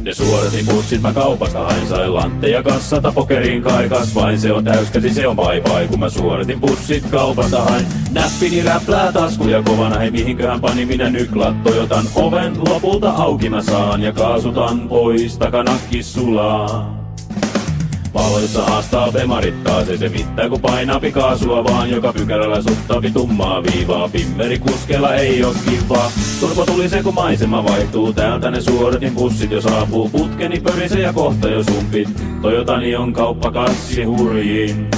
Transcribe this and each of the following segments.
Ne suoratin bussit mä kaupasta hain, sain lantteja kassata pokeriin kaikas vain. Se on täyskäsi, se on bye. Kun mä suoratin bussit kaupasta hain, näppini räplää taskuja kovana. Hei mihinköhän pani minä nyt lattojotan oven lopulta auki mä saan ja kaasutan pois takanakki sulaa. Valoissa haastaa bemarittaa se mittaa kun painaa pikaasua vaan. Joka pykärällä suttavi tummaa viivaa. Pimmeri kuskella ei oo kivaa. Turpo tuli se kun maisema vaihtuu. Täältä ne suoratin bussit jo saapuu. Putkeni pörise ja kohta jo sumpit. Toyotani on kauppakassi hurjin.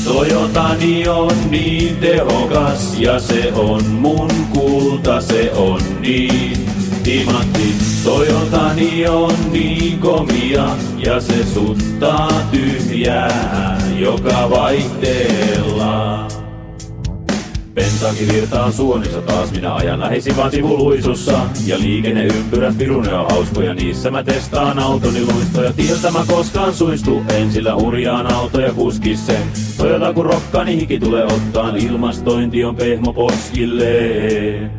Toyotani on niin tehokas ja se on mun kulta, se on niin timantti. Toyotani on niin komia ja se suttaa tyhjää joka vaihteella. Bensaakin virtaa suonissa taas, minä ajan lähesi vaan sivuluisussa. Ja liikenneympyrät pirune on hauskoja, niissä mä testaan autoni luistoja. Tieltä mä koskaan suistu, en sillä hurjaan autoja kuskis sen. Toyota kun rokkaa, niin hiki tulee ottaan, ilmastointi on pehmo poskilleen.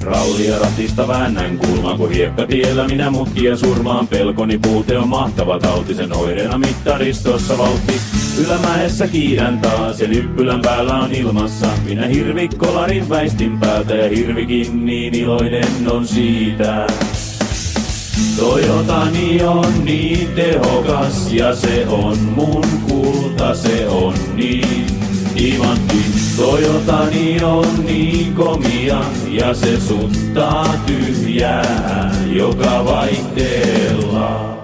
Rallia ratista väännän kulmaan, kun hiekkatiellä minä mutkia surmaan. Pelkoni puute on mahtava tauti, sen oireena mittaristossa vauhti. Ylämäessä kiidän taas ja nyppylän päällä on ilmassa. Minä hirvikkolarin väistin päältä ja hirvikin niin iloinen on siitä. Toyotani on niin tehokas ja se on mun kulta, se on niin timantti. Toyotani on niin komia ja se suttaa tyhjää joka vaihteella.